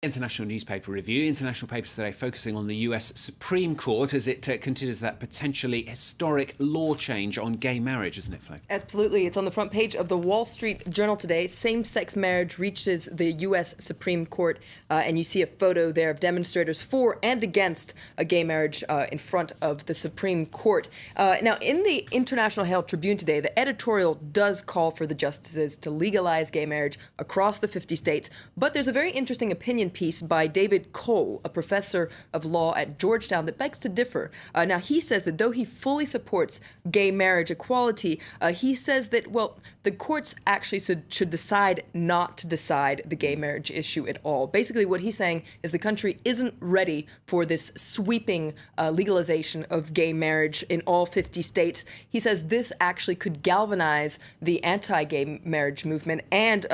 International newspaper review. International papers today focusing on the US Supreme Court as it considers that potentially historic law change on gay marriage, isn't it, Flo? Absolutely. It's on the front page of the Wall Street Journal today. Same-sex marriage reaches the US Supreme Court, and you see a photo there of demonstrators for and against a gay marriage in front of the Supreme Court. Now, in the International Herald Tribune today, the editorial does call for the justices to legalize gay marriage across the 50 states, but there's a very interesting opinion piece by David Cole, a professor of law at Georgetown, that begs to differ. Now, he says that though he fully supports gay marriage equality, he says that, well, the courts actually should decide not to decide the gay marriage issue at all. Basically, what he's saying is the country isn't ready for this sweeping legalization of gay marriage in all 50 states. He says this actually could galvanize the anti-gay marriage movement and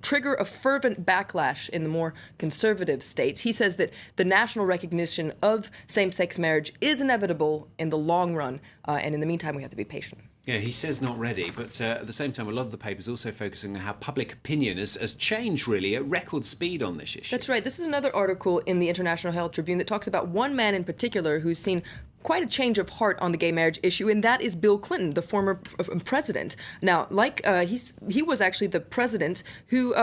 trigger a fervent backlash in the more conservative states. He says that the national recognition of same-sex marriage is inevitable in the long run, and in the meantime, we have to be patient. Yeah, he says not ready, but at the same time, a lot of the papers also focusing on how public opinion has changed really at record speed on this issue. That's right. This is another article in the International Herald Tribune that talks about one man in particular who's seen quite a change of heart on the gay marriage issue, and that is Bill Clinton, the former president. Now, he was actually the president who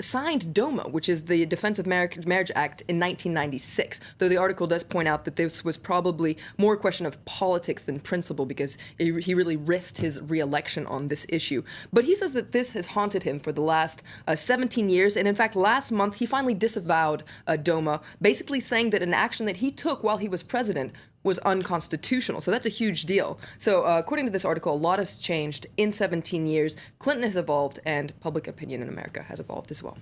signed DOMA, which is the Defense of Marriage Act, in 1996, though the article does point out that this was probably more a question of politics than principle, because he really risked his re-election on this issue. But he says that this has haunted him for the last 17 years, and in fact, last month, he finally disavowed DOMA, basically saying that an action that he took while he was president was unconstitutional. So that's a huge deal. So according to this article, a lot has changed in 17 years. Clinton has evolved, and public opinion in America has evolved as well.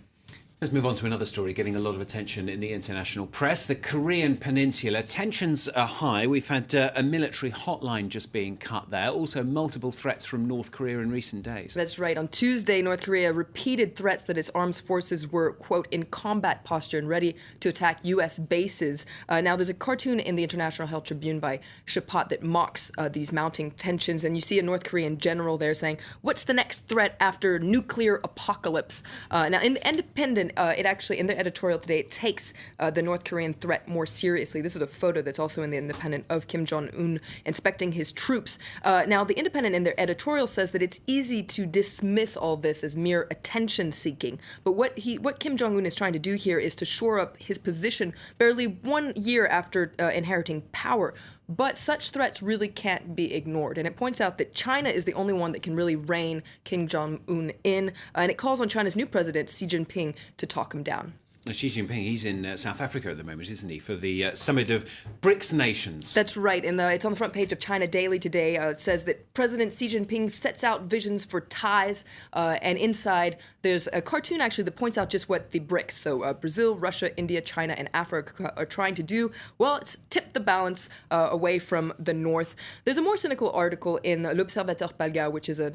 Let's move on to another story getting a lot of attention in the international press. The Korean peninsula. Tensions are high. We've had a military hotline just being cut there. Also, multiple threats from North Korea in recent days. That's right. On Tuesday, North Korea repeated threats that its armed forces were, quote, in combat posture and ready to attack U.S. bases. Now, there's a cartoon in the International Herald Tribune by Chapat that mocks these mounting tensions. And you see a North Korean general there saying, what's the next threat after nuclear apocalypse? Now, in the Independent, it actually, in their editorial today, it takes the North Korean threat more seriously. This is a photo that's also in the Independent of Kim Jong-un inspecting his troops. Now, the Independent in their editorial says that it's easy to dismiss all this as mere attention-seeking. But what Kim Jong-un is trying to do here is to shore up his position barely 1 year after inheriting power. But such threats really can't be ignored. And it points out that China is the only one that can really rein Kim Jong-un in. And it calls on China's new president, Xi Jinping, to talk him down. Xi Jinping, he's in South Africa at the moment, isn't he, for the summit of BRICS nations? That's right. And it's on the front page of China Daily today. It says that President Xi Jinping sets out visions for ties. And inside, there's a cartoon, actually, that points out just what the BRICS, so Brazil, Russia, India, China, and Africa, are trying to do. Well, it's tipped the balance away from the North. There's a more cynical article in L'Observateur Palga, which is a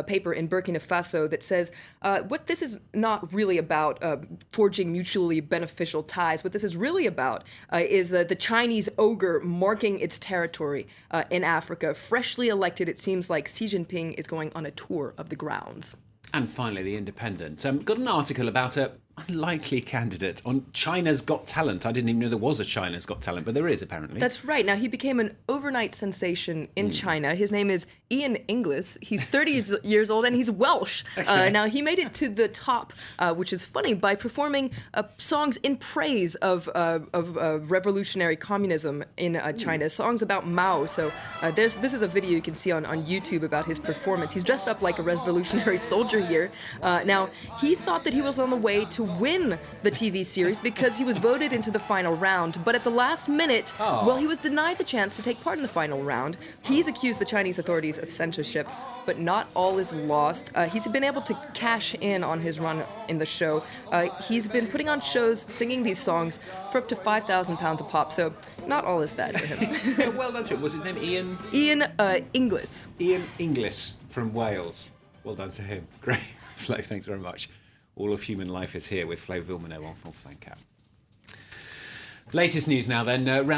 paper in Burkina Faso, that says what this is not really about forging mutually beneficial ties. What this is really about is the Chinese ogre marking its territory in Africa. Freshly elected, it seems like Xi Jinping is going on a tour of the grounds. And finally, The Independent. Got an article about a unlikely candidate on China's Got Talent. I didn't even know there was a China's Got Talent, but there is, apparently. That's right. Now, he became an overnight sensation in China. His name is Ian Inglis. He's 30 years old, and he's Welsh. Now, he made it to the top, which is funny, by performing songs in praise of revolutionary communism in China, songs about Mao. So this is a video you can see on YouTube about his performance. He's dressed up like a revolutionary soldier here. Now, he thought that he was on the way to win the TV series because he was voted into the final round. But at the last minute, well, he was denied the chance to take part in the final round. He's accused the Chinese authorities of censorship, but not all is lost. He's been able to cash in on his run in the show. He's been putting on shows, singing these songs for up to £5,000 a pop, so not all is bad for him. Well done to him. Was his name Ian? Ian Inglis. Ian Inglis from Wales. Well done to him. Great. Flo, thanks very much. All of Human Life is here with Florence VILLEMINOT on France 24. Latest news now then.